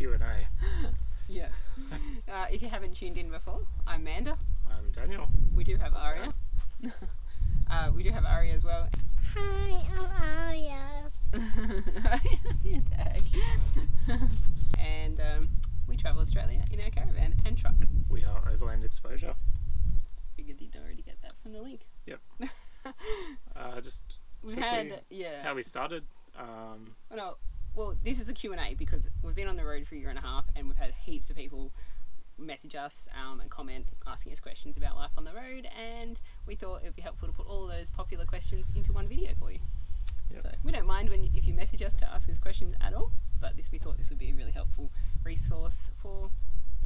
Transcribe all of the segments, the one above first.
Q&A. Yes. If you haven't tuned in before, I'm Amanda. I'm Daniel. We do have Aria. We do have Aria as well. Hi, I'm Aria. And we travel Australia in our caravan and truck. We are Overland Exposure. Figured you'd already get that from the link. Yep. Just We quickly, had, how we started. Well, this is a Q&A because we've been on the road for a year and a half and we've had heaps of people message us and comment asking us questions about life on the road, and we thought it would be helpful to put all of those popular questions into one video for you. Yep. So we don't mind if you message us to ask us questions at all, but we thought this would be a really helpful resource for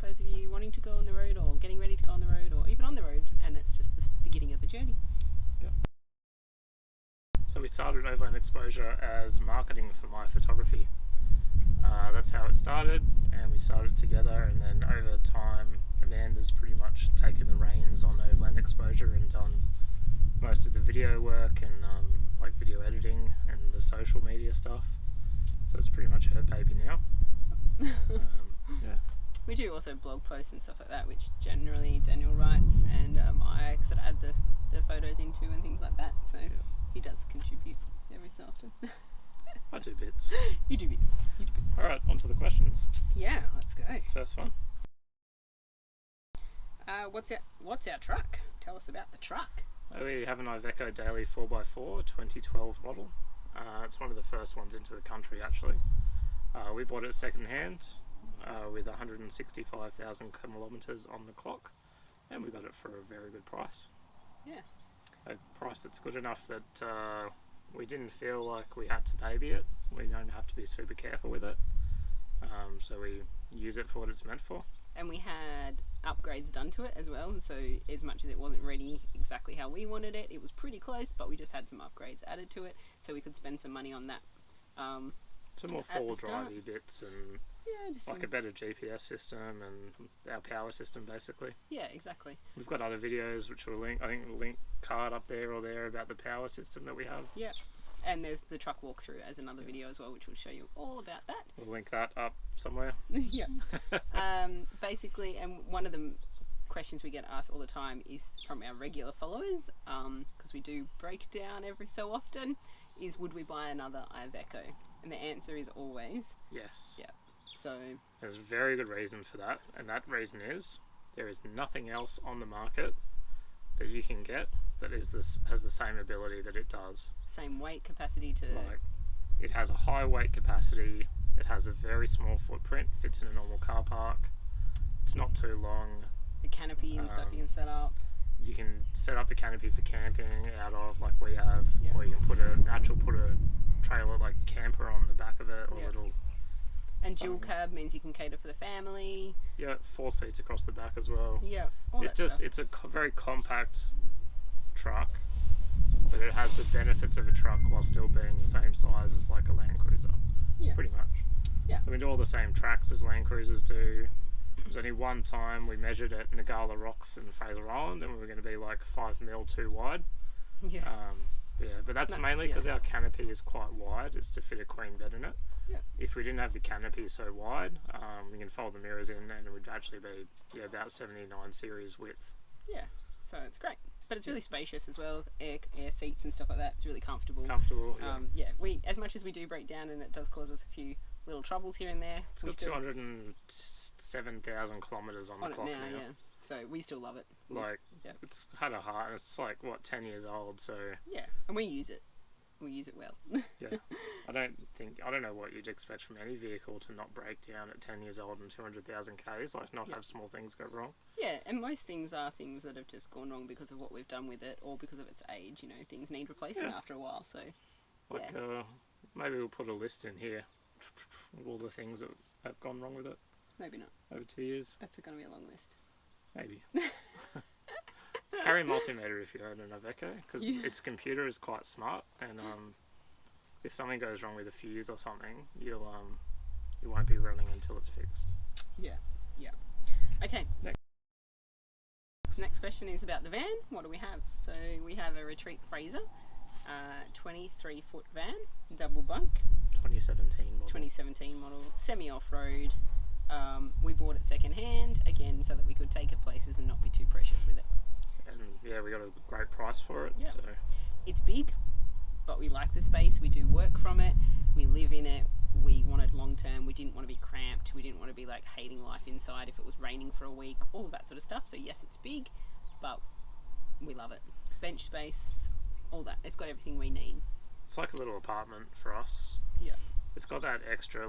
those of you wanting to go on the road or getting ready to go on the road or even on the road, and it's just the beginning of the journey. Yep. So we started Overland Exposure as marketing for my photography. That's how it started, and we started together, and then over time Amanda's pretty much taken the reins on Overland Exposure and done most of the video work and like video editing and the social media stuff, so it's pretty much her baby now. Yeah. We do also blog posts and stuff like that, which generally Daniel writes, and I sort of add the photos into and things like that, so yeah. He does contribute every so often. I do bits. You do bits. Alright, on to the questions. Yeah, let's go. That's the first one. What's our truck? Tell us about the truck. We have an Iveco Daily 4x4 2012 model. It's one of the first ones into the country actually. We bought it second hand with 165,000 kilometres on the clock, and we got it for a very good price. Yeah. A price that's good enough that we didn't feel like we had to baby it. We don't have to be super careful with it. So we use it for what it's meant for. And we had upgrades done to it as well, so as much as it wasn't ready exactly how we wanted it, it was pretty close, but we just had some upgrades added to it so we could spend some money on that. Some more four-wheel drivey bits and just like a better GPS system and our power system basically. Yeah, exactly. We've got other videos which will link, I think we'll link card up there or there about the power system that we have. Yeah. And there's the truck walkthrough as another video as well, which will show you all about that. We'll link that up somewhere. Yeah. Basically, and one of the questions we get asked all the time is from our regular followers, because we do break down every so often, is would we buy another Iveco? And the answer is always yes. Yeah. So there's a very good reason for that, and that reason is there is nothing else on the market that you can get that has the same ability that it does. Same weight capacity to... Like, it has a high weight capacity, it has a very small footprint, fits in a normal car park, it's not too long. The canopy and stuff you can set up. You can set up the canopy for camping out of, like we have, yeah. Or you can put a trailer like camper on the back of it, or yeah. little... And dual cab means you can cater for the family. Yeah, 4 seats across the back as well. Yeah, it's a very compact truck, but it has the benefits of a truck while still being the same size as like a Land Cruiser. Yeah. Pretty much. Yeah. So we do all the same tracks as Land Cruisers do. There's only one time we measured at Nagala Rocks in Fraser Island, and we were going to be like 5 mil too wide. Yeah. But that's mainly because our canopy is quite wide. It's to fit a queen bed in it. Yeah. If we didn't have the canopy so wide, we can fold the mirrors in, and it would actually be about 79 series width. Yeah, so it's great, but it's really spacious as well. Air seats and stuff like that. It's really comfortable. Yeah. We, as much as we do break down, and it does cause us a few little troubles here and there. It's got 207,000 kilometres on the clock now. Yeah. So we still love it. It's had a heart, and it's like 10 years old. So yeah, and we use it. We use it well. Yeah, I don't know what you'd expect from any vehicle to not break down at 10 years old and 200,000 k's, like not have small things go wrong. Yeah, and most things are things that have just gone wrong because of what we've done with it or because of its age. You know, things need replacing after a while. So maybe we'll put a list in here of all the things that have gone wrong with it. Maybe not. Over 2 years. That's going to be a long list. Maybe. Carry a multimeter if you own an Iveco, because its computer is quite smart, and if something goes wrong with a fuse or something, you won't be running until it's fixed. Yeah. Okay. Next question is about the van. What do we have? So we have a Retreat Fraser, 23-foot van, double bunk. 2017 model. Semi off-road. We bought it second hand, again, so that we could take it places and not be too precious with it. And yeah, we got a great price for it. Yeah. So It's big, but we like the space. We do work from it. We live in it. We wanted long term. We didn't want to be cramped. We didn't want to be like hating life inside if it was raining for a week, all of that sort of stuff. So yes, it's big, but we love it. Bench space, all that. It's got everything we need. it's like a little apartment for us. Yeah. It's got that extra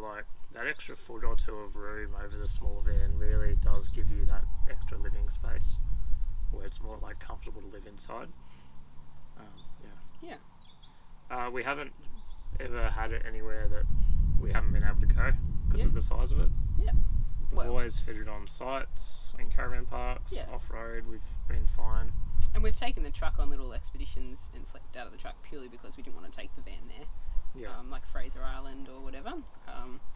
foot or two of room over the small van. Really does give you that extra living space where it's more like comfortable to live inside. We haven't ever had it anywhere that we haven't been able to go because of the size of it. Yeah. We've always fitted on sites, in caravan parks, Yeah. off-road, we've been fine. And we've taken the truck on little expeditions and slept out of the truck purely because we didn't want to take the van there. Yeah. Like Fraser Island or whatever.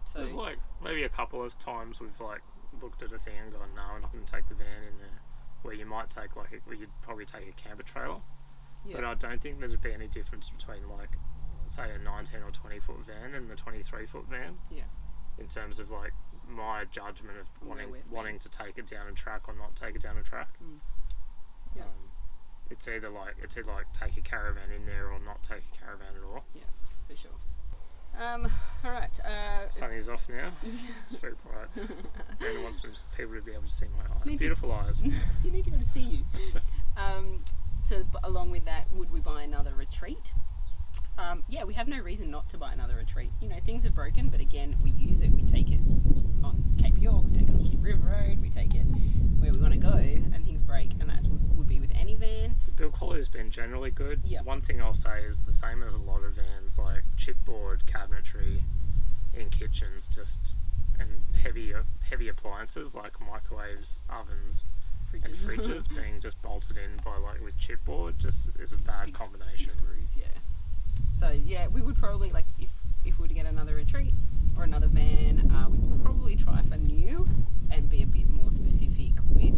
So There's like maybe a couple of times we've like looked at a thing and gone, no, we're not going to take the van in there. Where you might take where you'd probably take a camper trailer. yeah. But I don't think there's be any difference between like, say, a 19 or 20 foot van and the 23 foot van. Yeah. In terms of like my judgment of Where we've wanting to take it down a track or not take it down a track. Yeah. It's either like take a caravan in there or not take a caravan at all. Yeah, for sure. All right. Sunny's off now. It's very bright. And wants people to be able to see my eyes. Need to Beautiful eyes. You need to go to see you. So along with that, would we buy another retreat? Yeah, we have no reason not to buy another retreat. You know, things are broken, but again, we use it. We take it on Cape York, we take it on Cape River Road, we take it where we want to go, and things break, and that would be with any van. The build quality has been generally good. Yeah. One thing I'll say is the same as a lot of vans, like chipboard cabinetry in kitchens, and heavy appliances like microwaves, ovens, and fridges being just bolted in by with chipboard just is a bad Big combination. screws, yeah. So yeah, we would probably if we were to get another retreat or another van, we'd probably try for new and be a bit more specific with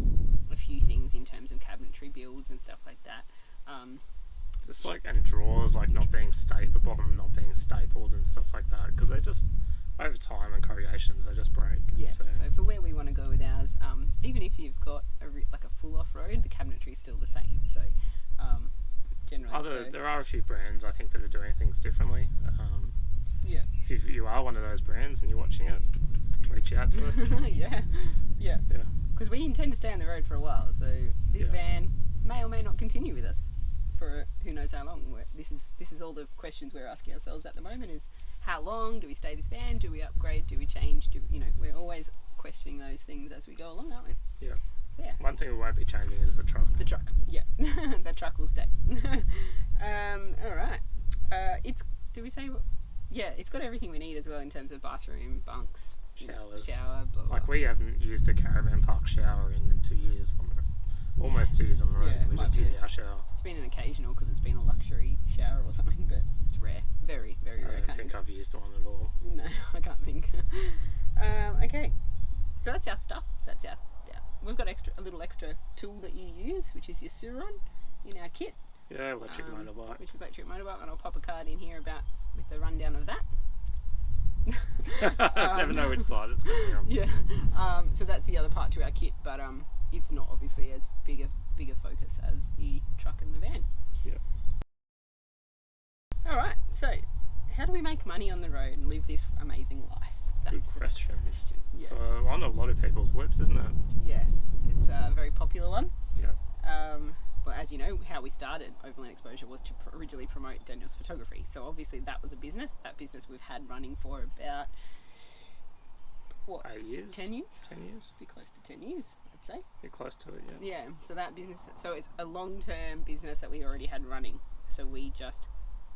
a few things in terms of cabinetry builds and stuff like that. Just and drawers not being the bottom not being stapled and stuff like that, because they just over time and corrugations they just break. Yeah. So for where we want to go with ours, even if you've got a full off road, the cabinetry is still the same. So generally, there are a few brands I think that are doing things differently. yeah. If you are one of those brands and you're watching it, reach out to us. Yeah. Yeah. Because we intend to stay on the road for a while, so this van may or may not continue with us for who knows how long. This is all the questions we're asking ourselves at the moment: is how long do we stay this van? Do we upgrade? Do we change? We're always questioning those things as we go along, aren't we? Yeah. So yeah. One thing we won't be changing is the truck. The truck, yeah, the truck will stay. All right. It's got everything we need as well in terms of bathroom, bunks, Showers. shower, blah, blah. We haven't used a caravan park shower in 2 years almost 2 years on the road. Yeah, We just use our shower. It's been an occasional because it's been a luxury shower or something, but it's rare, very, very rare. I don't think I've used one at all. No, I can't think. Okay, so that's our stuff. That's our. We've got a little extra tool that you use, which is your Suron in our kit. Yeah, electric motorbike. Which is electric motorbike, and I'll pop a card in here with the rundown of that. I never know which side it's going to be on. Yeah. So that's the other part to our kit, but it's not obviously as bigger focus as the truck and the van. Yeah. All right. So, how do we make money on the road and live this amazing life? That's Good question. Yes. So on a lot of people's lips, isn't it? Yes, it's a very popular one. Yeah. Well, as you know, how we started Overland Exposure was to originally promote Daniel's photography. So obviously that was a business. That business we've had running for about 8 years. 10 years. 10 years. Be close to 10 years, I'd say. Be close to it, yeah. Yeah. So that business. So it's a long-term business that we already had running. So we just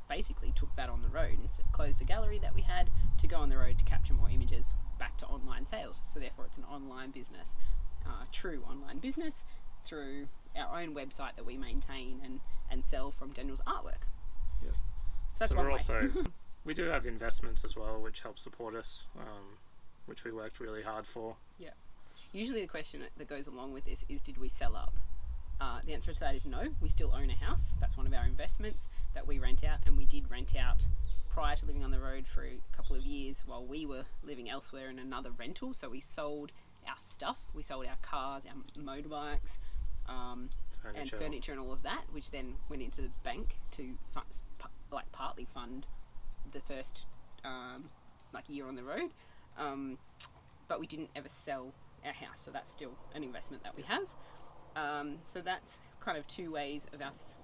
basically took that on the road and closed a gallery that we had to go on the road to capture more images back to online sales. So therefore it's an online business, true online business through our own website that we maintain and sell from Daniel's artwork. Yeah. So that's So one we're way. also we do have investments as well, which help support us, which we worked really hard for. Yeah. Usually the question that goes along with this is, did we sell up? The answer to that is no. We still own a house. That's one of our investments that we rent out, and we did rent out prior to living on the road for a couple of years while we were living elsewhere in another rental. So we sold our stuff. We sold our cars, our motorbikes, and furniture and all of that, which then went into the bank to partly fund the first year on the road. But we didn't ever sell our house, so that's still an investment that we have. So that's kind of 2 ways of us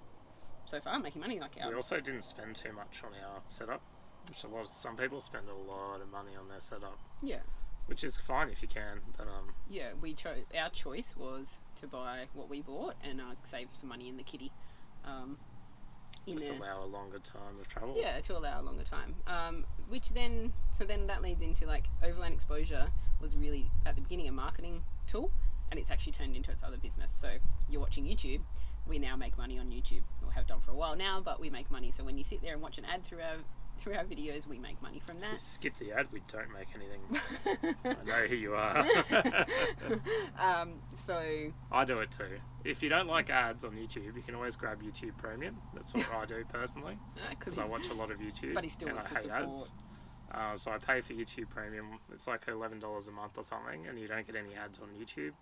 so far making money. We also didn't spend too much on our setup, which some people spend a lot of money on their setup. Yeah. Which is fine if you can, but yeah, our choice was to buy what we bought and save some money in the kitty. Allow a longer time of travel. Yeah, to allow a longer time. So then that leads into Overland Exposure was really at the beginning a marketing tool, and it's actually turned into its other business. So you're watching YouTube, we now make money on YouTube, or have done for a while now, but we make money. So when you sit there and watch an ad through our videos, we make money from that. If you skip the ad, we don't make anything. I know who you are. So I do it too. If you don't like ads on YouTube, you can always grab YouTube Premium. That's what I do personally, because I watch a lot of YouTube. But he still wants to support. Ads. So I pay for YouTube Premium. It's like $11 a month or something, and you don't get any ads on YouTube.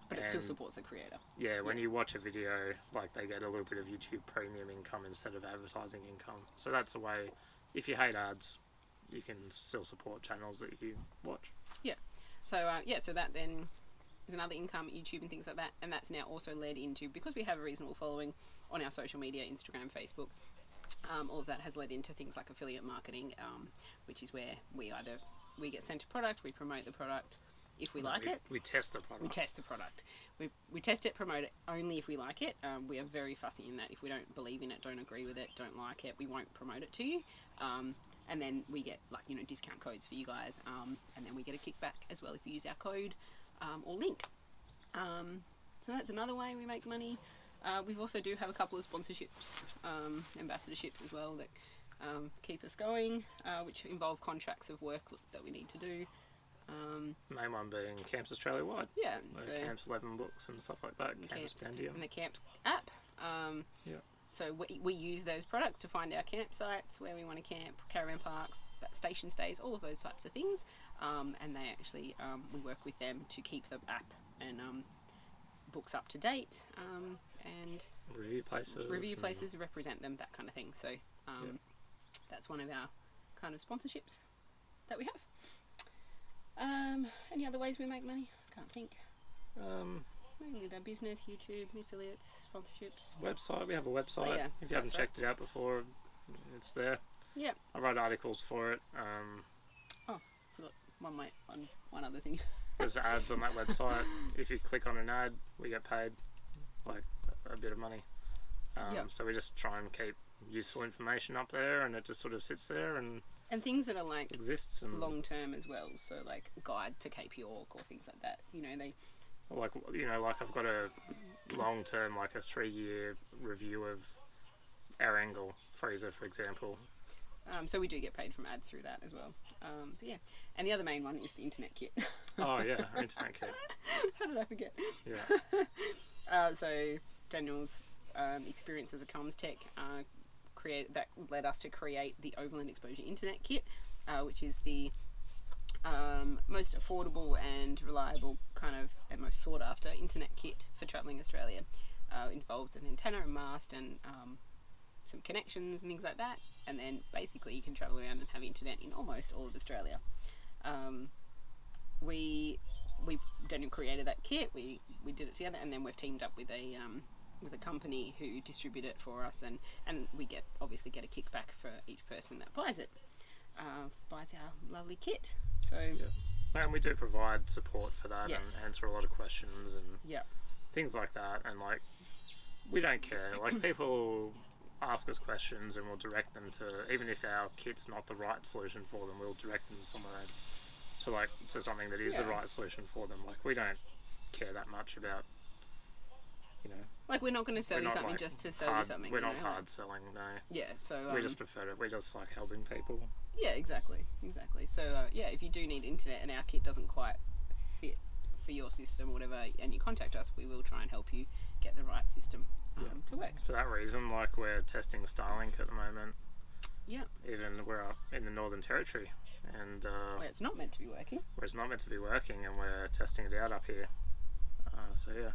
But it still supports the creator. Yeah, when you watch a video, they get a little bit of YouTube Premium income instead of advertising income. So that's a way. If you hate ads, you can still support channels that you watch. Yeah. So so that then is another income, YouTube and things like that, and that's now also led into, because we have a reasonable following on our social media, Instagram, Facebook. All of that has led into things like affiliate marketing, which is where we get sent a product, we promote the product. If we like it, we test the product. We test the product. We test it, promote it only if we like it. We are very fussy in that. If we don't believe in it, don't agree with it, don't like it, we won't promote it to you. And then we get discount codes for you guys, and then we get a kickback as well if you use our code or link. So that's another way we make money. We also do have a couple of sponsorships, ambassadorships as well that keep us going, which involve contracts of work that we need to do. Main one being Camps Australia wide. Yeah. So Camps 11 books and stuff like that. Camps Bandium. And the Camps app. Yeah. So we use those products to find our campsites, where we want to camp, caravan parks, station stays, all of those types of things. And they actually, we work with them to keep the app and books up to date, and review places, represent them, that kind of thing. So that's one of our kind of sponsorships that we have. Any other ways we make money? I can't think. With our business, YouTube, affiliates, sponsorships. Website. We have a website. Oh, yeah. If you haven't checked it out before, it's there. Yeah. I write articles for it. Forgot one other thing. There's ads on that website. If you click on an ad, we get paid a bit of money. So we just try and keep useful information up there, and it just sort of sits there and things that are exists and long term as well. So guide to Cape York or things like that. I've got a long term, a 3-year review of our angle freezer, for example. So we do get paid from ads through that as well. But yeah, and the other main one is the internet kit. Oh yeah, our internet kit. How did I forget? Yeah. So Daniel's experience as a comms tech that led us to create the Overland Exposure Internet Kit, which is the most affordable and reliable and most sought after internet kit for travelling Australia. Involves an antenna, a mast, and some connections and things like that, and then basically you can travel around and have internet in almost all of Australia. Daniel created that kit, we did it together, and then we've teamed up with a company who distribute it for us, and we obviously get a kickback for each person that buys our lovely kit. So and we do provide support for that. Yes. And answer a lot of questions and things like that, and we don't care. People ask us questions and we'll direct them to, even if our kit's not the right solution for them, we'll direct them to somewhere to something that is the right solution for them. We don't care that much about, we're not going to sell you something just to sell you something. We're not hard selling, no. Yeah, so we just prefer it. We just like helping people. Yeah, exactly. So if you do need internet and our kit doesn't quite fit for your system or whatever, and you contact us, we will try and help you get the right system to work. For that reason, we're testing Starlink at the moment, Yeah. Even we're up in the Northern Territory, and Where it's not meant to be working. where it's not meant to be working, and we're testing it out up here. So yeah,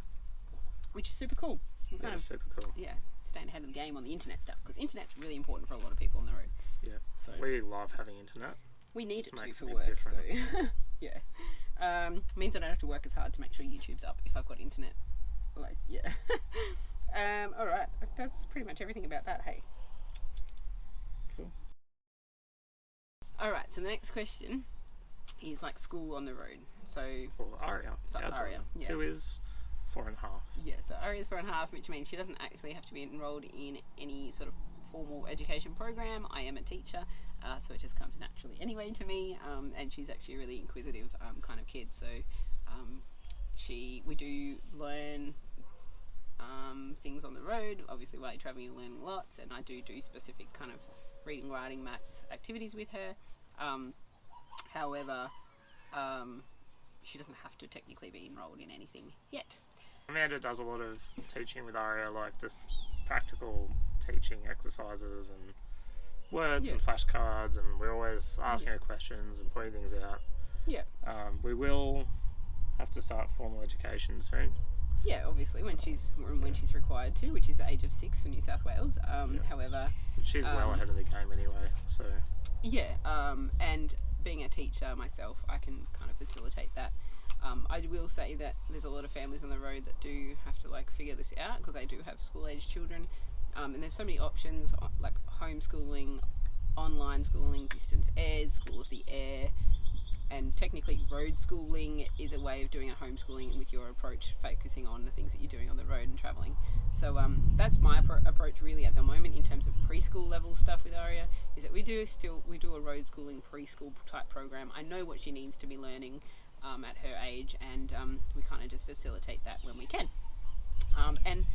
Which is super cool. We're yeah, kind of, super cool. yeah, staying ahead of the game on the internet stuff, because internet's really important for a lot of people on the road. Yeah, So we love having internet. we need just it to makes for a big work. difference. So yeah. Means I don't have to work as hard to make sure YouTube's up if I've got internet. Like, yeah. All right, that's pretty much everything about that. Hey. Cool. All right, so the next question is like school on the road. So For Aria, For our Aria, daughter, yeah. who is 4.5. yeah, so Aria's 4.5, which means she doesn't actually have to be enrolled in any sort of formal education program. I am a teacher, so it just comes naturally anyway to me. And she's actually a really inquisitive kind of kid. So we do learn things on the road. Obviously, while you're traveling, you're learning lots, and I do specific kind of reading, writing, maths activities with her. However, she doesn't have to technically be enrolled in anything yet. Amanda does a lot of teaching with Aria, like just practical teaching exercises and words Yeah. and flashcards, and we're always asking her questions and pointing things out. Yeah. We will have to start formal education soon. Yeah, obviously when she's required to, which is the age of 6 for New South Wales. However, She's well ahead of the game anyway, so yeah, and being a teacher myself, I can kind of facilitate that. I will say that there's a lot of families on the road that do have to like figure this out because they do have school-age children, and there's so many options like homeschooling, online schooling, distance ed, school of the air, and technically road schooling is a way of doing a homeschooling with your approach focusing on the things that you're doing on the road and travelling. So that's my approach really at the moment in terms of preschool level stuff with Aria, is that we do a road schooling preschool type program. I know what she needs to be learning at her age, and we kind of just facilitate that when we can. And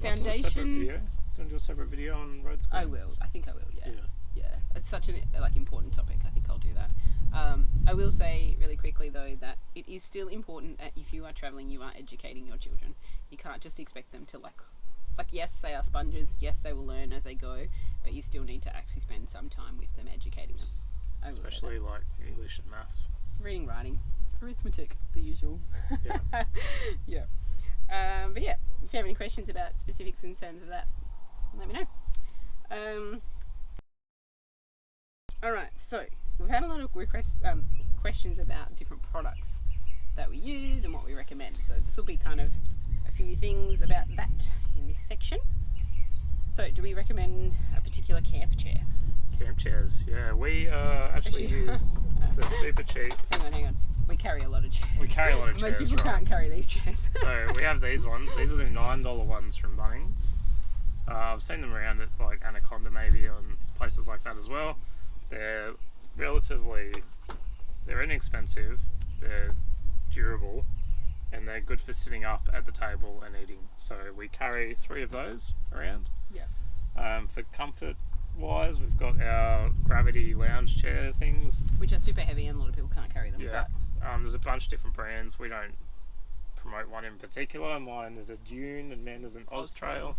foundation, Do you want to do a separate video on road schooling? I will. I think I will. Yeah. Yeah, it's such an important topic. I think I'll do that. I will say really quickly though that it is still important that if you are traveling, you are educating your children. You can't just expect them to like yes, they are sponges. Yes, they will learn as they go, but you still need to actually spend some time with them educating them. I will say that. Especially like English and maths. Reading, writing, arithmetic, the usual. Yeah. Yeah. But yeah, if you have any questions about specifics in terms of that, let me know. Alright, so we've had a lot of questions about different products that we use and what we recommend. So this will be kind of a few things about that in this section. So do we recommend a particular camp chair? Camp chairs, yeah. We actually use the super cheap. Hang on. We carry a lot of chairs. We carry a lot of Most chairs, people right. can't carry these chairs. So we have these ones. These are the $9 ones from Bunnings. I've seen them around at like Anaconda maybe and places like that as well. They're they're inexpensive, they're durable, and they're good for sitting up at the table and eating. So we carry 3 of those around. Yeah. For comfort wise, we've got our gravity lounge chair things. Which are super heavy and a lot of people can't carry them. Yeah. There's a bunch of different brands. We don't promote one in particular. Mine is a Dune and Amanda's an Oztrail.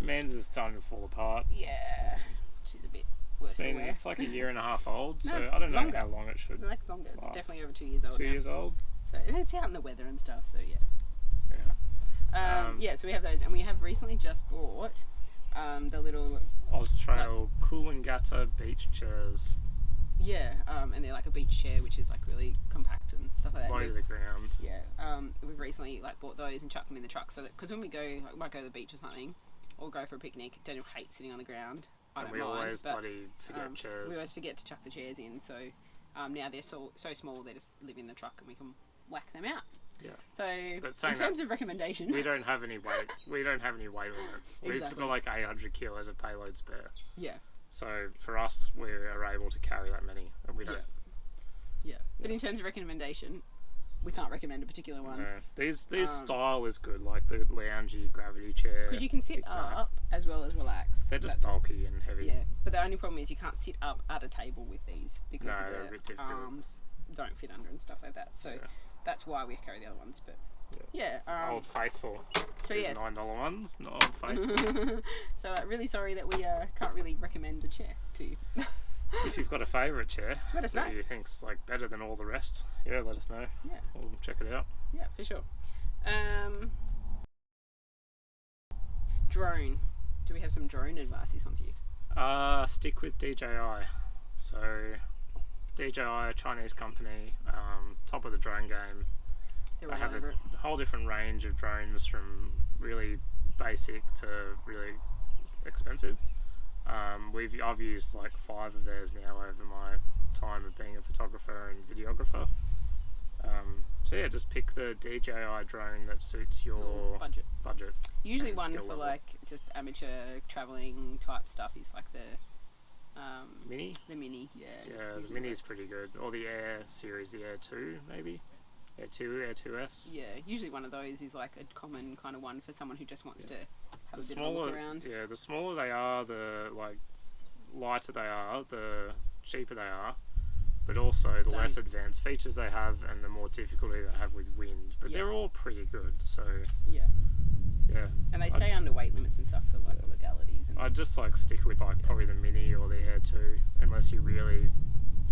Amanda's is starting to fall apart. But yeah, she's a bit worse to wear. It's like a year and a half old, No, so it's I don't know longer. how long it should. It's like longer. It's last. definitely over 2 years old 2 now. years old. So, and it's out in the weather and stuff, so yeah. Yeah. Yeah, so we have those, and we have recently just bought the little, Oztrail Coolangatta beach chairs, and they're like a beach chair, which is like really compact and stuff like that. low to the ground. Yeah, we've recently like bought those and chucked them in the truck, so that because when we go, like, might go to the beach or something, or go for a picnic, Daniel hates sitting on the ground. I don't And we mind, always but bloody forget chairs. we always forget to chuck the chairs in. So now they're so small, they just live in the truck, and we can whack them out. Yeah. So But saying in terms of recommendation, We don't have any weight. We don't have any weight limits. We've Exactly. got like 800 kilos of payload spare. yeah. So for us, we are able to carry that many, and we don't. Yeah. But in terms of recommendation, we can't recommend a particular one. No. These style is good, like the loungy gravity chair. Because you can sit kickback. up as well as relax. They're just That's- bulky and heavy. Yeah, but the only problem is you can't sit up at a table with these because No, they're a bit the difficult. arms don't fit under and stuff like that. So Yeah. that's why we carry the other ones. But Yeah. Old Faithful. So These yes. $9 ones, not Old Faithful. So really sorry that we can't really recommend a chair to you. If you've got a favourite chair Let us know. that you think's like better than all the rest, yeah, let us know. Yeah. We'll check it out. Yeah, for sure. Drone. Do we have some drone advice this one to you? Stick with DJI. So DJI, Chinese company, top of the drone game. They're They all have over it. a whole different range of drones from really basic to really expensive. I've used like 5 of theirs now over my time of being a photographer and videographer. So yeah, just pick the DJI drone that suits your budget. Usually and one skill for level. like just amateur travelling type stuff is like the Mini? The Mini, yeah. Yeah, the usually Mini's pretty good. Or the Air series, the Air 2 maybe? Air 2, Air 2S. Yeah, usually one of those is like a common kind of one for someone who just wants to have The a bit of a smaller, look around. yeah, the smaller they are, the like lighter they are, the cheaper they are. But also the less advanced features they have and the more difficulty they have with wind. But they're all pretty good, so Yeah. yeah. And they stay under weight limits and stuff for like legalities. And I'd just like stick with like probably the Mini or the Air 2 unless you really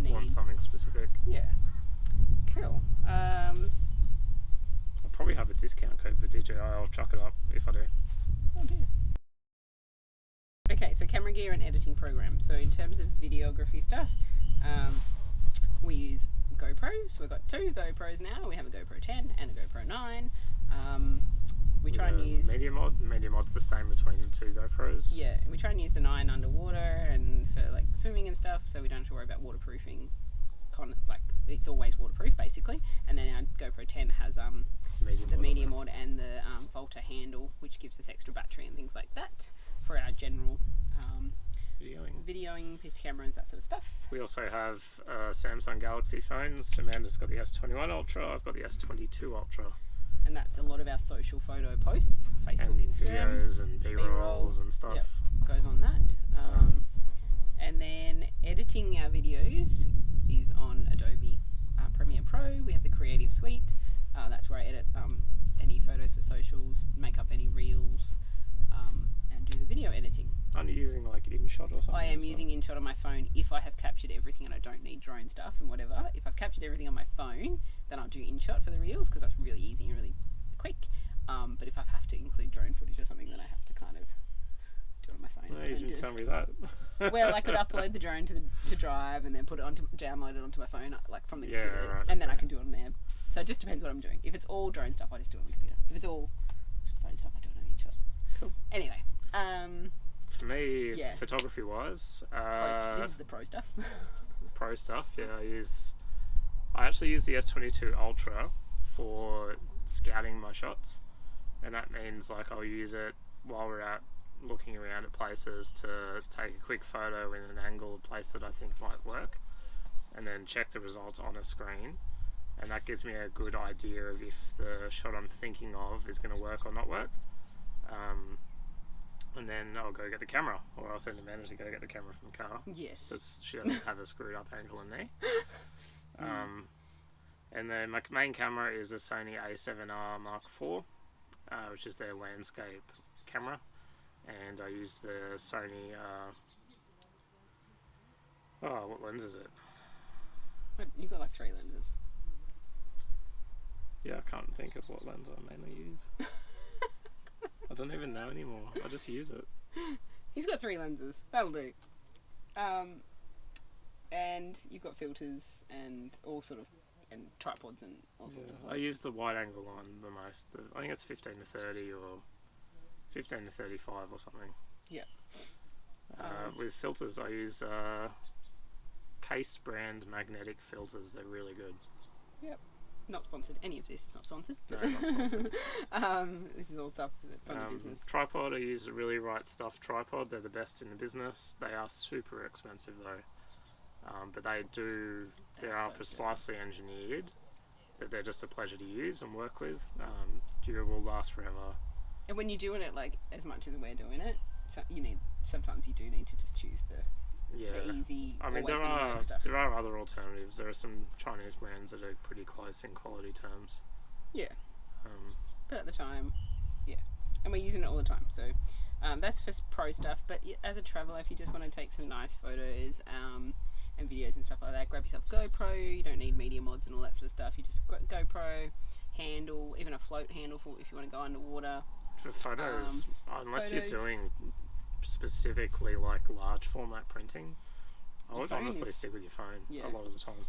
want something specific. Yeah. Cool. I'll probably have a discount code for DJI. I'll chuck it up if I do. Oh dear. Okay, so camera gear and editing program. So in terms of videography stuff, we use GoPro. So we've got 2 GoPros now. We have a GoPro 10 and a GoPro 9. We try and use Media Mod. Media Mod's the same between the 2 GoPros. Yeah, we try and use the 9 underwater and for like swimming and stuff, so we don't have to worry about waterproofing. Like it's always waterproof basically. And then our GoPro 10 has the media mod and the Volta handle, which gives us extra battery and things like that for our general videoing, piece cameras, that sort of stuff. We also have Samsung Galaxy phones. Amanda's got the S21 Ultra. I've got the S22 Ultra. And that's a lot of our social photo posts, Facebook, and Instagram, videos and B-rolls and stuff. Yep, goes on that. And then editing our videos is on Adobe Premiere Pro. We have the Creative Suite. That's where I edit any photos for socials, make up any reels, and do the video editing. Aren't you using like InShot or something? I am using InShot on my phone if I have captured everything and I don't need drone stuff and whatever. If I've captured everything on my phone, then I'll do InShot for the reels because that's really easy and really quick. But if I have to include drone footage or something, then I have to kind of do it on my phone. No, you didn't tell me that. Well, I could upload the drone to Drive and then download it onto my phone like from the computer, right, and then I can do it on there. So it just depends what I'm doing. If it's all drone stuff, I just do it on the computer. If it's all phone stuff, I do it on InShot. Cool. Anyway, for me, photography wise, this is the pro stuff. Pro stuff, yeah. I actually use the S22 Ultra for scouting my shots, and that means like I'll use it while we're out looking around at places to take a quick photo in an angle of place that I think might work, and then check the results on a screen, and that gives me a good idea of if the shot I'm thinking of is going to work or not work. And then I'll go get the camera, or I'll send Amanda to go get the camera from the car. Yes. Because she doesn't have a screwed up angle in there. And then my main camera is a Sony A7R Mark IV, which is their landscape camera. And I use the Sony, what lens is it? You've got like 3 lenses. Yeah, I can't think of what lens I mainly use. I don't even know anymore. I just use it. He's got 3 lenses. That'll do. And you've got filters and all sort of, and tripods and all sorts of. I use the wide angle one the most. I think it's 15 to 30 or 15 to 35 or something. Yeah. With filters, I use Case brand magnetic filters. They're really good. Yep. Not sponsored. Any of this is not sponsored. No, not sponsored. This is all stuff from the business. Tripod, I use a really right stuff tripod. They're the best in the business. They are super expensive though. But they are precisely engineered that they're just a pleasure to use and work with. Will last forever. And when you're doing it like as much as we're doing it, sometimes you do need to just choose the easy. I mean, there are other alternatives. There are some Chinese brands that are pretty close in quality terms. Yeah. But at the time, yeah, and we're using it all the time. So that's for pro stuff. But as a traveller, if you just want to take some nice photos and videos and stuff like that, grab yourself GoPro. You don't need media mods and all that sort of stuff. You just GoPro handle, even a float handle for if you want to go underwater. For photos, unless you're photos. doing specifically like large format printing, I Your would phone honestly is- stick with your phone Yeah. a lot of the time.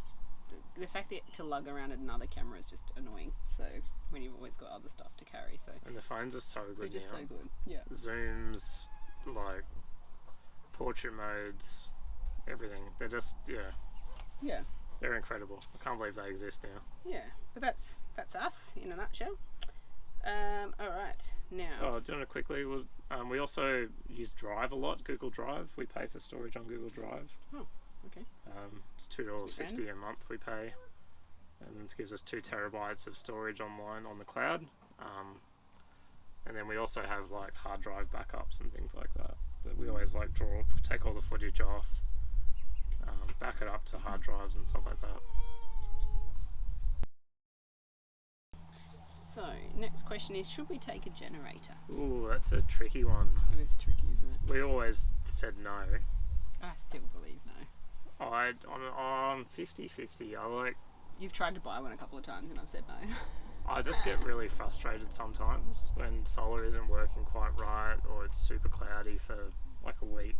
The fact that to lug around another camera is just annoying. So when you've always got other stuff to carry, so And the phones are so they're good just now. so good. Yeah. Zooms, like portrait modes, everything. They're just Yeah. they're incredible. I can't believe they exist now. Yeah. But that's us in a nutshell. All right. Now. Oh, doing it quickly was we also use Drive a lot. Google Drive. We pay for storage on Google Drive. Okay. It's $2.50 a month we pay, and it gives us 2 terabytes of storage online on the cloud. And then we also have like hard drive backups and things like that. But we always like take all the footage off, back it up to hard drives and stuff like that. So next question is: should we take a generator? Ooh, that's a tricky one. It is tricky, isn't it? We always said no. I still believe no. I'm 50-50. You've tried to buy one a couple of times and I've said no. I just get really frustrated sometimes when solar isn't working quite right, or it's super cloudy for like a week.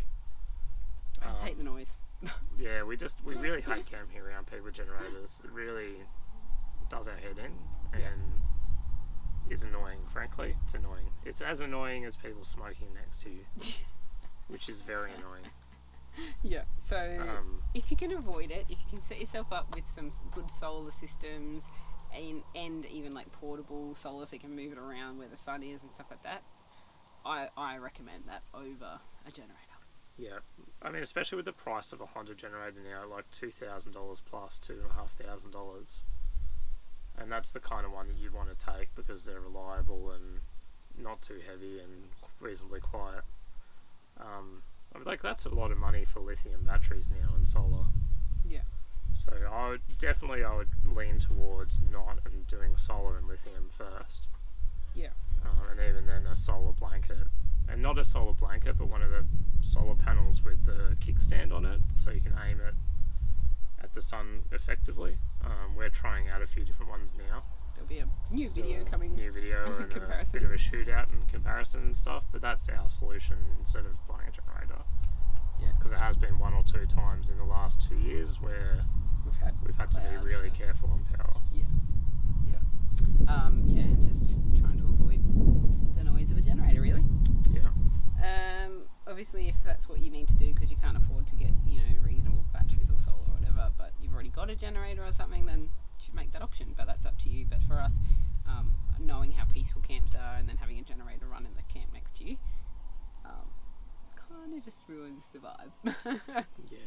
I just hate the noise. Yeah, we really hate camping around people generators. It really does our head in and is annoying, frankly. It's annoying. It's as annoying as people smoking next to you, which is very annoying. Yeah. So if you can avoid it, if you can set yourself up with some good solar systems and even like portable solar so you can move it around where the sun is and stuff like that, I recommend that over a generator. Yeah, I mean, especially with the price of a Honda generator now, like $2,000 plus $2,500, and that's the kind of one that you'd want to take because they're reliable and not too heavy and reasonably quiet. I mean, like that's a lot of money for lithium batteries now and solar. Yeah. So I would lean towards not and doing solar and lithium first. Yeah. And even then a solar blanket, and not a solar blanket, but one of the solar panels with the kickstand on it, so you can aim it at the sun effectively. We're trying out a few different ones now. There'll be a new video coming. New video and a comparison. bit of a shootout and comparison and stuff, but that's our solution instead of buying a generator. Yeah. Because it has been 1 or 2 times in the last 2 years where we've had to be cloud, really so- careful on power. Yeah. And just trying to avoid the noise of a generator, really. Yeah. Obviously, if that's what you need to do because you can't afford to get, reasonable batteries or solar or whatever, but you've already got a generator or something, then you should make that option. But that's up to you. But for us, knowing how peaceful camps are and then having a generator run in the camp next to you, kind of just ruins the vibe. Yeah.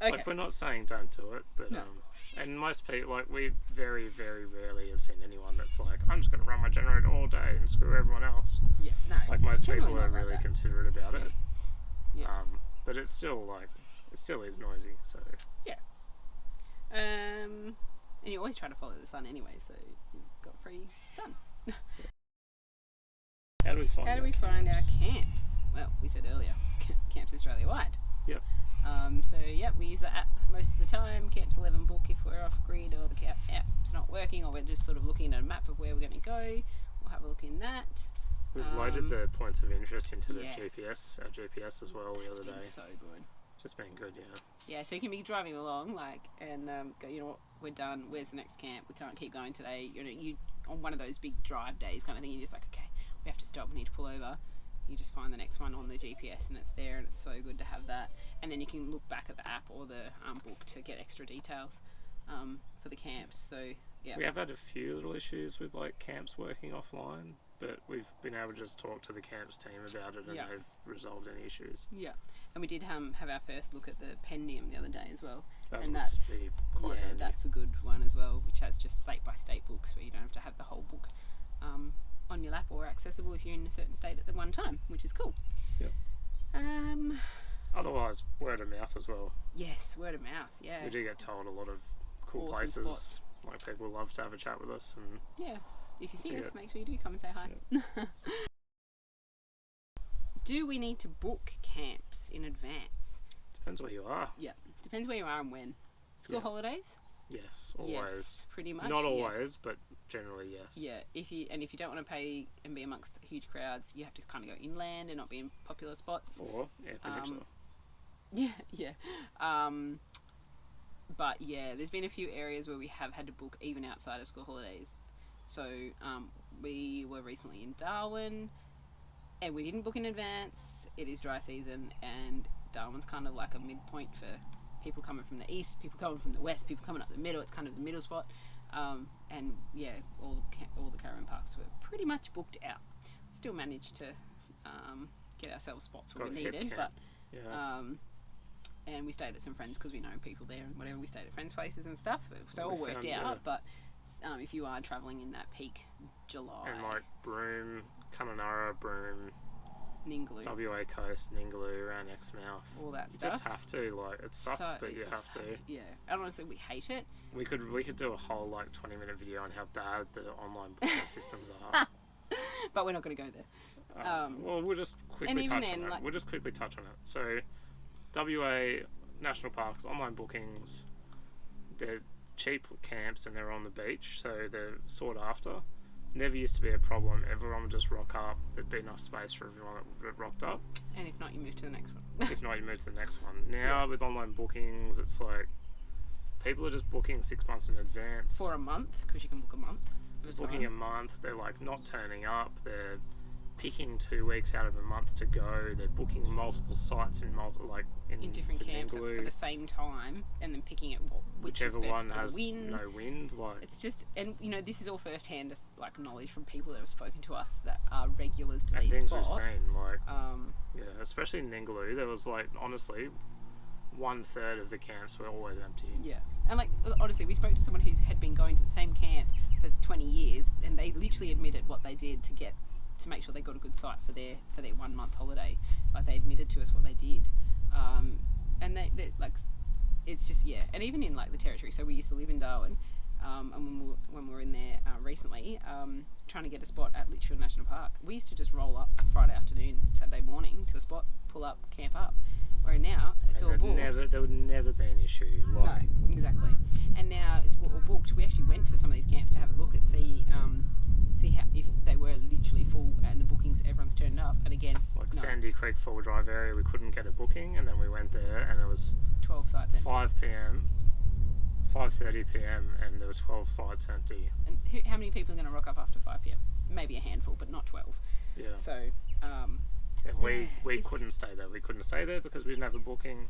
Okay. Like, we're not saying don't do it, but No. and most people, like, we very, very rarely have seen anyone that's like, I'm just going to run my generator all day and screw everyone else. Yeah. No. Like, it's most generally people are not like really that. considerate about it. Yeah. But it's still it still is noisy. So And you always try to follow the sun anyway, so you've got free sun. how do we find? How do we find our camps? Well, we said earlier, Camps Australia wide. Yep. We use the app most of the time. Camps 11 book if we're off grid or the app's not working, or we're just sort of looking at a map of where we're going to go. We'll have a look in that. We've loaded the points of interest into the yes. GPS, our GPS as well the other It's been day. so good. Just been good, yeah. Yeah, so you can be driving along, and go, you know what, we're done. Where's the next camp? We can't keep going today. You on one of those big drive days kind of thing. You're just like, okay, we have to stop. We need to pull over. You just find the next one on the GPS, and it's there, and it's so good to have that. And then you can look back at the app or the book to get extra details for the camps. So yeah, We have had a few little issues with like camps working offline, but we've been able to just talk to the camps team about it, and Yeah. they've resolved any issues. yeah. And we did have our first look at the Pendium the other day as well. That And must that's- be quite Yeah, handy. that's a good one as well, which has just state-by-state books where you don't have to have the whole book on your lap or accessible if you're in a certain state at the one time, which is cool. Yep. Otherwise, word of mouth as well. Yes, word of mouth, yeah. We do get told a lot of cool Awesome places spots. Like people love to have a chat with us, and Yeah. If you see Yeah. us, make sure you do come and say hi. Do we need to book camps in advance? depends where you are. Yeah. Depends where you are and when. School Yeah. holidays? Yes, always. Yes, pretty much. Not yes. always, but generally yes. Yeah, if you don't want to pay and be amongst huge crowds, you have to kind of go inland and not be in popular spots. Or peninsula. Yeah. But yeah, there's been a few areas where we have had to book even outside of school holidays. So we were recently in Darwin, and we didn't book in advance. It is dry season, and Darwin's kind of like a midpoint for people coming from the east, people coming from the west, people coming up the middle. It's kind of the middle spot. And yeah, all the caravan parks were pretty much booked out. Still managed to get ourselves spots where Got we a hip needed, camp. but Yeah. and we stayed at some friends because we know people there and whatever. We stayed at friends' places and stuff, so it all We worked found, out. But if you are travelling in that peak July, And like Broome, Kununurra, Broome, Ningaloo, WA coast, Ningaloo, around Exmouth. all that You stuff. just have to, like, it sucks, So but you it's have to. Yeah, and honestly, we hate it. We could do a whole like 20-minute video on how bad the online booking systems are. But we're not going to go there. Well, we'll just and quickly even touch on then, it. like- We'll just quickly touch on it. So, WA national parks online bookings, they're cheap camps and they're on the beach, so they're sought after. Never used to be a problem. Everyone would just rock up. There'd be enough space for everyone that rocked up. And if not, you move to the next one. If not, you move to the next one. Now with online bookings, it's like people are just booking 6 months in advance. For a month, because you can book a month. at a Booking a time. month, they're like not turning up. They're picking 2 weeks out of a month to go. They're booking multiple sites in in different the camps Ningaloo, for the same time, and then picking it which is whichever best one for has the wind. no wind. Like It's just, and this is all first-hand like knowledge from people that have spoken to us that are regulars to and these things spots. we've seen, like Yeah, especially in Ningaloo, there was like honestly 1/3 of the camps were always empty. yeah, and like honestly, we spoke to someone who had been going to the same camp for 20 years, and they literally admitted what they did to make sure they got a good site for their 1 month holiday. Like they admitted to us what they did, and they like it's just and even in like the territory. So we used to live in Darwin, and when we were in there recently, trying to get a spot at Litchfield National Park, we used to just roll up Friday afternoon, Saturday morning to a spot, pull up, camp up. Where now it's all booked. There would never be an issue. Like, No, exactly. And now it's all booked. We actually went to some of these camps to have a look at see how if they were literally full and the bookings everyone's turned up. And again, like no, Sandy Creek 4-wheel drive area, we couldn't get a booking, and then we went there, and it was 12 sites empty. 5 p.m., 5:30 p.m., and there were 12 sites empty. And how many people are going to rock up after 5 p.m? Maybe a handful, but not 12. Yeah. So And we it's just- couldn't stay there. We couldn't stay there because we didn't have a booking.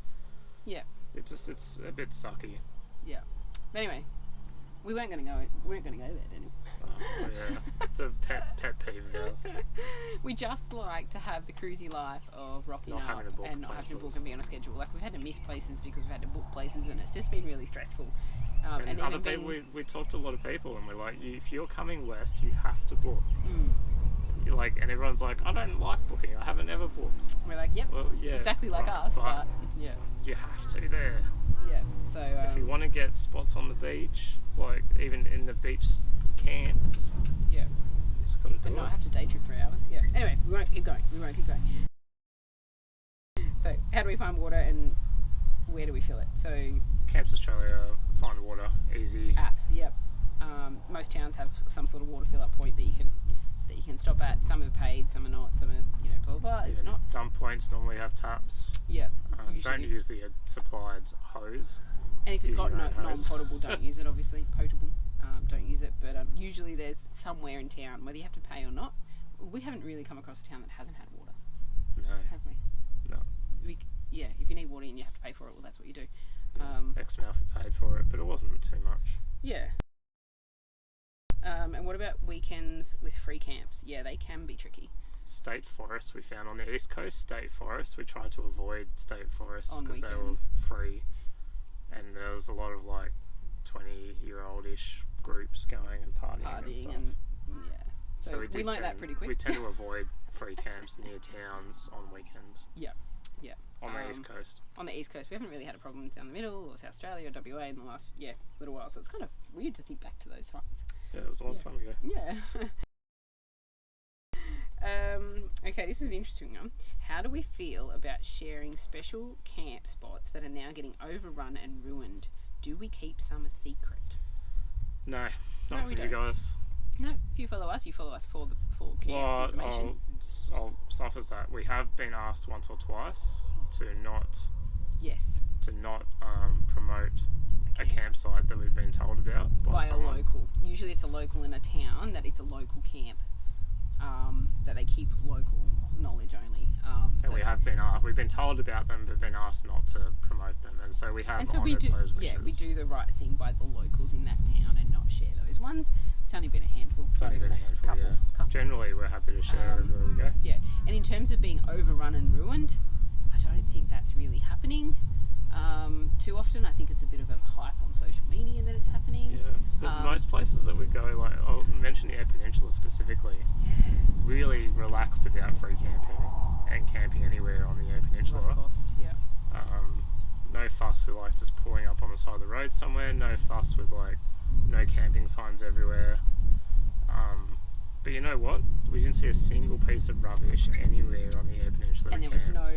yeah. It's a bit sucky. But anyway, we weren't going to go there, Daniel. Yeah, it's a pet peeve of ours. We just like to have the cruisy life of rocking Not up having to book and not having to book places. and be on a schedule. Like we've had to miss places because we've had to book places, and it's just been really stressful. And other even people, being, we talked to a lot of people, and we're like, if you're coming west, you have to book. Mm. You're like, and everyone's like, I don't like booking. I haven't ever booked. We're like, yep, Well, yeah, exactly like right, us, but yeah, you have to there. yeah. So If you want to get spots on the beach, like even in the beach camps, yeah, you just got to do and it. not have to day trip for hours. Yeah. Anyway, we won't keep going. So how do we find water and where do we fill it? So Camps Australia, find water, easy. app, yep. Most towns have some sort of water fill up point that you can stop at. Some are paid, some are not. Some are blah blah blah. It's Even not. dump points normally have taps. Yep. Don't use the supplied hose. And if it's use got your own hose. non-potable, don't use it. Obviously, potable, don't use it. But usually there's somewhere in town, whether you have to pay or not. We haven't really come across a town that hasn't had water, No. have we? No. If you need water and you have to pay for it, well, that's what you do. Exmouth we paid for it, but it wasn't too much. Yeah. And what about weekends with free camps? Yeah, they can be tricky. State forests we found on the east coast. State forests, we tried to avoid state forests On because they were weekends. free, and there was a lot of like 20-year-old-ish groups going and partying, and stuff. And yeah. So we did learnt that pretty quick. We tend to avoid free camps near towns on weekends. Yeah. on the East Coast. On the East Coast, we haven't really had a problem down the middle or South Australia or WA in the last little while. So it's kind of weird to think back to those times. Yeah, it was a long time ago. Yeah. Okay, this is an interesting one. How do we feel about sharing special camp spots that are now getting overrun and ruined? Do we keep some a secret? No, No, not we for you don't. guys. No, if you follow us for camps information. I'll suffer that. We have been asked once or twice to not Yes. promote a campsite that we've been told about by someone. A local. Usually it's a local in a town that it's a local camp. That they keep local knowledge only. And we have been we've been told about them, but been asked not to promote them, and so we have honoured those wishes. Yeah, we do the right thing by the locals in that town and not share those ones. It's only been a handful. Couple. Generally, we're happy to share everywhere we go. Yeah, and in terms of being overrun and ruined, I don't think that's really happening too often. I think it's a bit of a hype on social media that it's happening. Yeah, but most places that we go, like I'll mention the Eyre Peninsula specifically, really relaxed about free camping and camping anywhere on the Eyre Peninsula. Low cost, yeah. No fuss with like just pulling up on the side of the road somewhere. No fuss with like no camping signs everywhere. But you know what? We didn't see a single piece of rubbish anywhere on the Eyre Peninsula. And there was no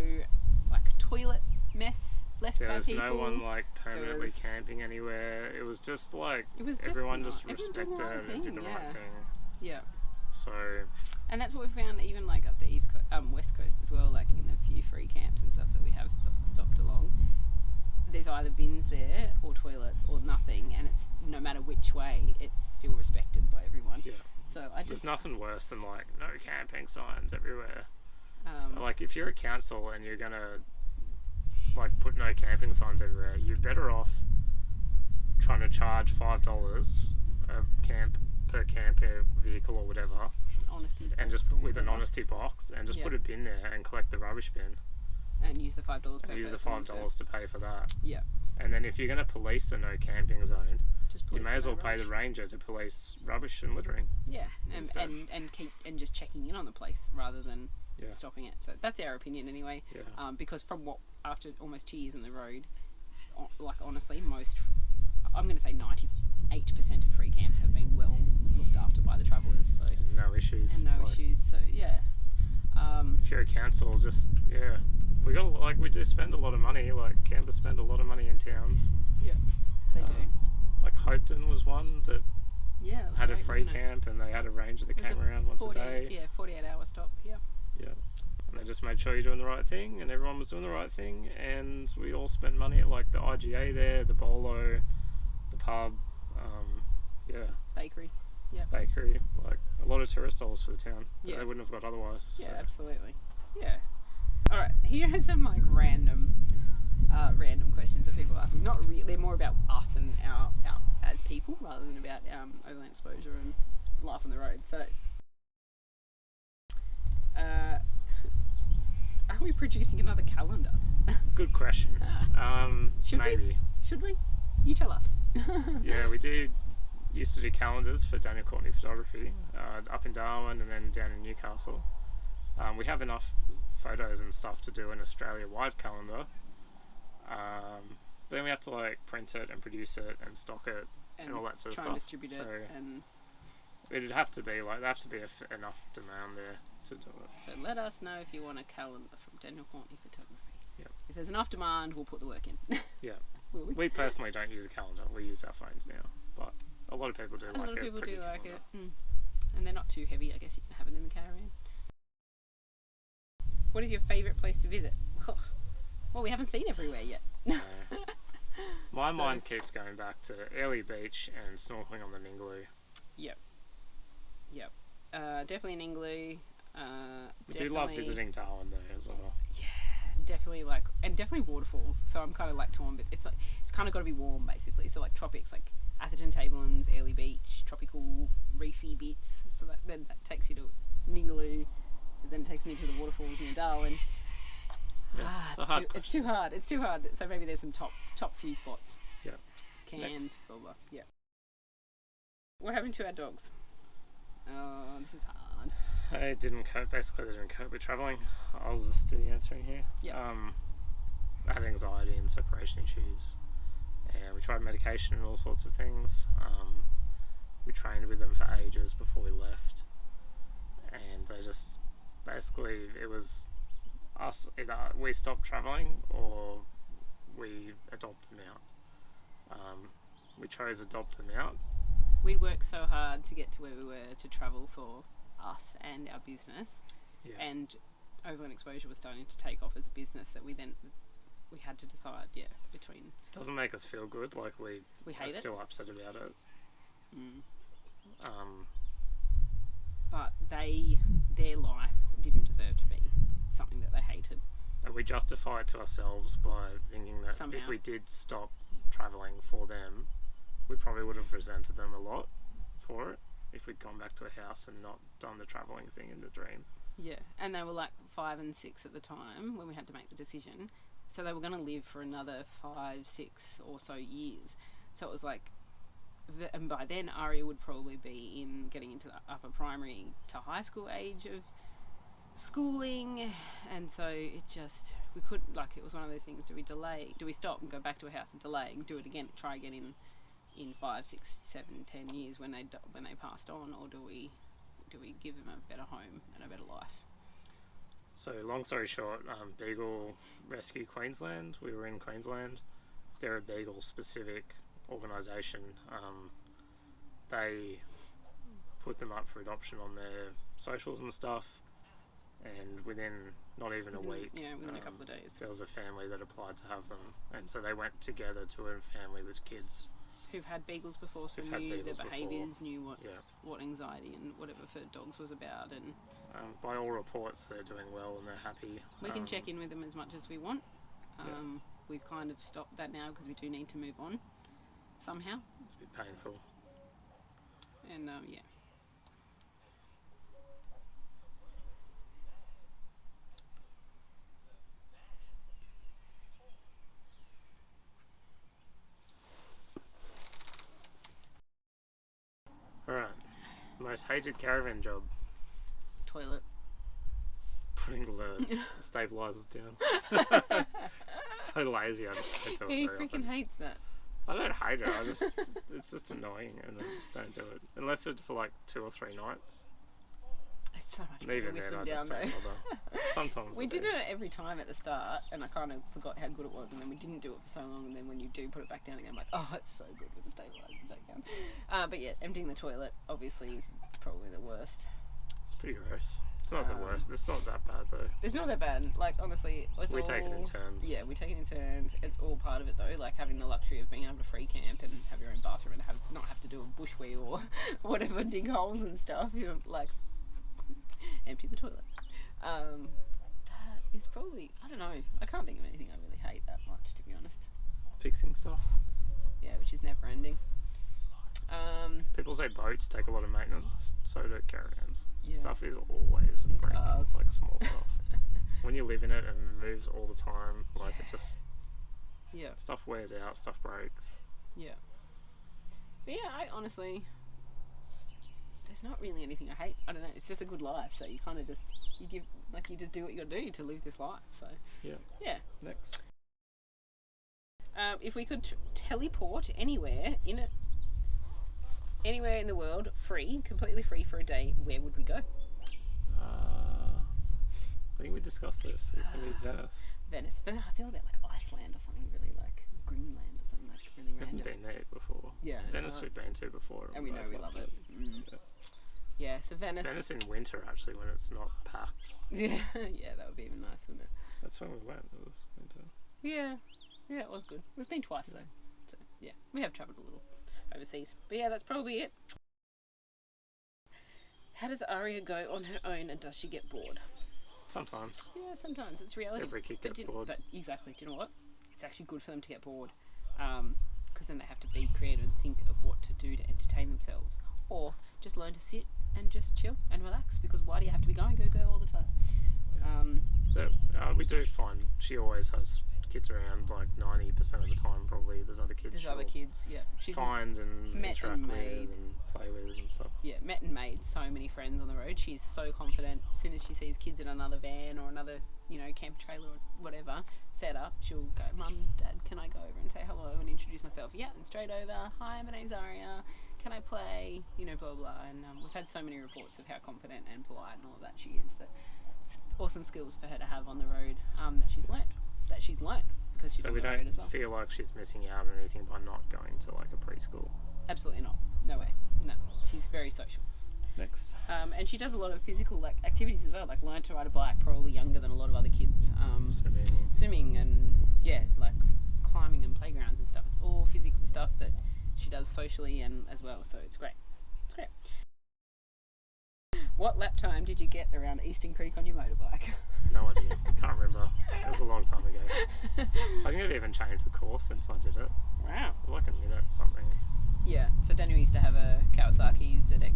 like toilet mess left by people. There was no one like permanently camping anywhere. It was just like everyone just respected and did the right thing. Yeah. So. And that's what we found even like up the West Coast as well, like in the few free camps and stuff that we have stopped along. There's either bins there or toilets or nothing, and it's no matter which way, it's still respected by everyone. Yeah. So there's nothing worse than like no camping signs everywhere. Like if you're a council and you're gonna like put no camping signs everywhere, you're better off trying to charge $5 per camper vehicle or whatever. Honesty box and just with an honesty box and just put a bin there and collect the rubbish bin. And use the $5 per person. And use the $5 to pay for that. Yeah. And then if you're going to police a no camping zone, you may as well pay rubbish. the ranger to police rubbish and littering. Yeah, and just checking in on the place rather than stopping it. So that's our opinion anyway. Yeah. Because after almost 2 years on the road, like honestly, I'm going to say 98% of free camps have been well looked after by the travellers. So and no issues. So yeah. If you're a council, we do spend a lot of money. Like campers spend a lot of money in towns. Yeah, they do. Like Hopetoun was one that had great, a free camp, and they had a ranger that came around once a day. Yeah, 48-hour stop. Yeah. Yeah. And they just made sure you're doing the right thing, and everyone was doing the right thing, and we all spent money at like the IGA there, the Bolo, the pub, bakery. Yeah. Bakery, like a lot of tourist dollars for the town that they wouldn't have got otherwise. Yeah, so. absolutely. Yeah. All right. Here are some like random questions that people are asking. Not really. They're more about us and our as people rather than about overland exposure and life on the road. So, are we producing another calendar? Good question. Maybe. Should we? You tell us. Yeah, we used to do calendars for Daniel Courtney Photography up in Darwin and then down in Newcastle. We have enough photos and stuff to do an Australia-wide calendar. But then we have to like print it and produce it and stock it and all that sort of stuff. And distribute it. And it'd have to be like enough demand there to do it. So let us know if you want a calendar from Daniel Courtney Photography. Yeah. If there's enough demand, we'll put the work in. Yeah. Will we? We personally don't use a calendar. We use our phones now, but a lot of people do. A lot of people do like it. And they're not too heavy. I guess you can have it in the caravan. What is your favourite place to visit? Well, we haven't seen everywhere yet. No. My mind keeps going back to Early Beach and snorkeling on the Ningaloo. Yep. Definitely an Ningaloo. We do love visiting Darwin though as well. Yeah, definitely definitely waterfalls. So I'm kind of like torn, but it's kind of got to be warm basically. So like tropics, like Atherton Tablelands, Early Beach, tropical reefy bits. So then that takes you to Ningaloo. Then it takes me to the waterfalls near Darwin. Yeah, it's too hard. So maybe there's some top few spots. Yeah. Cairns, blah blah. Yeah. What happened to our dogs? Oh, this is hard. I didn't cope. Basically, I didn't cope with travelling. I'll just do the answering here. Yeah. I had anxiety and separation issues, and we tried medication and all sorts of things. We trained with them for ages before we left, and they just basically it was us. Either we stopped travelling or we adopt them out. We chose adopt them out. We'd worked so hard to get to where we were to travel for us and our business, and Overland Exposure was starting to take off as a business that we had to decide, between. Doesn't make us feel good. Like we hate it. Still upset about it. But their life didn't deserve to be something that they hated. And we justify it to ourselves by thinking that Somehow. if we did stop travelling for them, we probably would have resented them a lot for it if we'd gone back to a house and not done the travelling thing in the dream. Yeah, and they were like 5 and 6 at the time when we had to make the decision. So they were going to live for another 5, 6 or so years. So it was like, and by then Aria would probably be in getting into the upper primary to high school age of schooling, and so it was one of those things. Do we stop and go back to a house and delay and do it again, try again in 5, 6, 7, 10 years when they passed on, or do we give them a better home and a better life? So long story short, Beagle Rescue Queensland, we were in Queensland. They're a Beagle specific organisation. They put them up for adoption on their socials and stuff, and within not even a week, within a couple of days, there was a family that applied to have them, and so they went together to a family with kids who've had beagles before, so knew their behaviours, knew what anxiety and whatever for dogs was about, and by all reports they're doing well and they're happy. We can check in with them as much as we want. We've kind of stopped that now because we do need to move on somehow. It's a bit painful. And Alright, most hated caravan job. toilet. Putting the stabilizers down. So lazy, I just don't do it He very freaking often. hates that. I don't hate it, it's just annoying and I just don't do it. Unless it's for like 2 or 3 nights. It's so much And better even with then them I down just don't though. bother. Sometimes We I do. did it every time at the start, and I kind of forgot how good it was, and then we didn't do it for so long, and then when you do put it back down again, I'm like, oh, it's so good with the stabilizers back down. But yeah, emptying the toilet obviously is probably the worst. It's pretty gross. It's not the worst. It's not that bad though. It's not that bad. Like, honestly, it's We take it in turns. Yeah, we take it in turns. It's all part of it though. Like having the luxury of being able to free camp and have your own bathroom and not have to do a bush wee or whatever, dig holes and stuff. You know, like empty the toilet. That is probably, I don't know. I can't think of anything I really hate that much, to be honest. Fixing stuff. Yeah, which is never ending. People say boats take a lot of maintenance, so do caravans. Yeah. Stuff is always And breaking, cars. like small stuff. When you live in it and it moves all the time, like it just Yeah. stuff wears out, stuff breaks. Yeah. But yeah, I honestly, there's not really anything I hate. I don't know. It's just a good life. So you kind of just you just do what you got to do to live this life. So Yeah. yeah. Next. If we could teleport anywhere in the world, completely free for a day, where would we go? I think we discussed this. It's going to be Venice. Venice. But then I thought about like Iceland or something really like Greenland or something like really We haven't random. been there before. Yeah. Venice we've been to before. And we know both we loved love it. Mm. Yeah. Yeah, so Venice. Venice in winter actually when it's not packed. Yeah, yeah, that would be even nice, wouldn't it? That's when we went. It was winter. Yeah, yeah, it was good. We've been twice though, so yeah, we have travelled a little overseas. But yeah, that's probably it. How does Aria go on her own, and does she get bored? Sometimes. Yeah, sometimes it's reality. Every kid gets bored. But exactly, do you know what? It's actually good for them to get bored, because then they have to be creative and think of what to do to entertain themselves, or just learn to sit and just chill and relax. Because why do you have to be go all the time? We do find she always has kids around, like 90% of the time probably there's other kids There's other kids, yeah. She's find and met interact and with made. and play with and stuff. Yeah, met and made so many friends on the road. She's so confident. As soon as she sees kids in another van or another, camper trailer or whatever set up, she'll go, Mum, Dad, can I go over and say hello and introduce myself? Yeah, and straight over. Hi, my name's Aria. Can I play? Blah, blah. And we've had so many reports of how confident and polite and all of that she is. That it's awesome skills for her to have on the road that she's learnt. Because she's So on we the don't road as well. feel like she's missing out on anything by not going to like a preschool. Absolutely not. No way. No. She's very social. Next. And she does a lot of physical activities as well, like learn to ride a bike, probably younger than a lot of other kids. Swimming and like climbing and playgrounds and stuff. It's all physical stuff that she does socially and as well, so it's great. It's great. What lap time did you get around Eastern Creek on your motorbike? No idea. Can't remember. It was a long time ago. I think they've even changed the course since I did it. Wow. It was like a minute something. Yeah, so Daniel used to have a Kawasaki ZX6,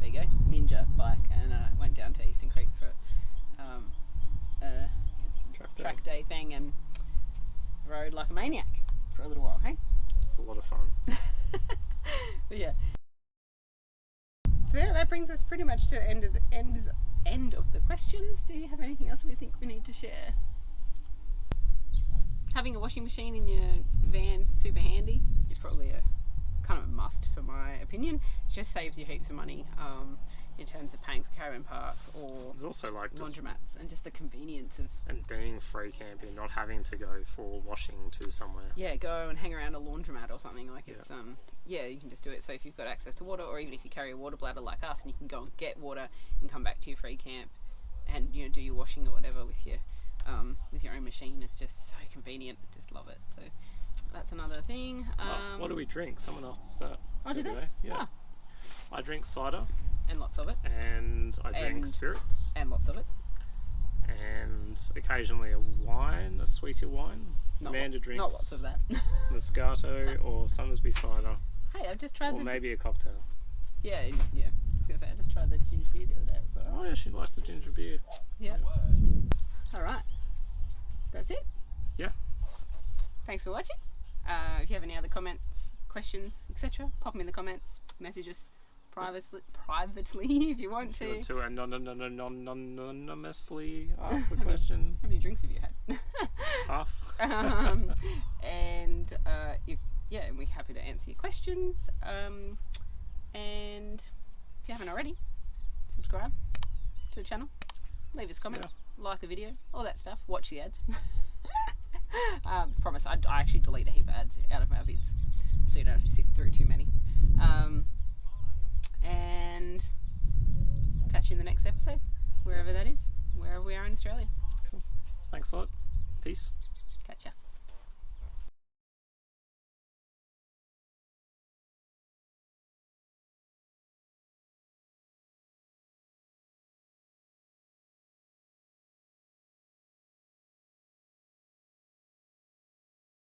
there you go, Ninja bike, and went down to Eastern Creek for a track day thing and rode like a maniac for a little while, hey? It's a lot of fun. But yeah. So yeah, that brings us pretty much to end of the questions. Do you have anything else we think we need to share? Having a washing machine in your van's super handy. It's probably a kind of a must for my opinion. It just saves you heaps of money in terms of paying for caravan parks or There's also like laundromats and just the convenience of and being free camping, not having to go for washing to somewhere. go and hang around a laundromat or something like it's you can just do it. So if you've got access to water, or even if you carry a water bladder like us and you can go and get water and come back to your free camp and do your washing or whatever with your own machine, it's just so convenient. Just love it. So that's another thing. What do we drink? Someone asked us that. Oh, did they? Yeah. I drink cider And lots of it. and I drink And- spirits And lots of it. and occasionally a wine, a sweeter wine. Amanda drinks Not lots of that. Moscato or Summersby cider, Hey, I've just tried or maybe a cocktail. Yeah. I was gonna say I just tried the ginger beer the other day. It was alright. Oh yeah, she likes the ginger beer. Yeah. All right. That's it. Yeah. Thanks for watching. If you have any other comments, questions, etc., pop them in the comments. Message us privately if you want to. To anonymously ask the question. How many drinks have you had? Half. And we're happy to answer your questions. And if you haven't already, subscribe to the channel, leave us comments, like the video, all that stuff. Watch the ads. Promise, I actually delete a heap of ads out of my vids, so you don't have to sit through too many. And catch you in the next episode, wherever that is, wherever we are in Australia. Cool. Thanks a lot. Peace. Catch ya.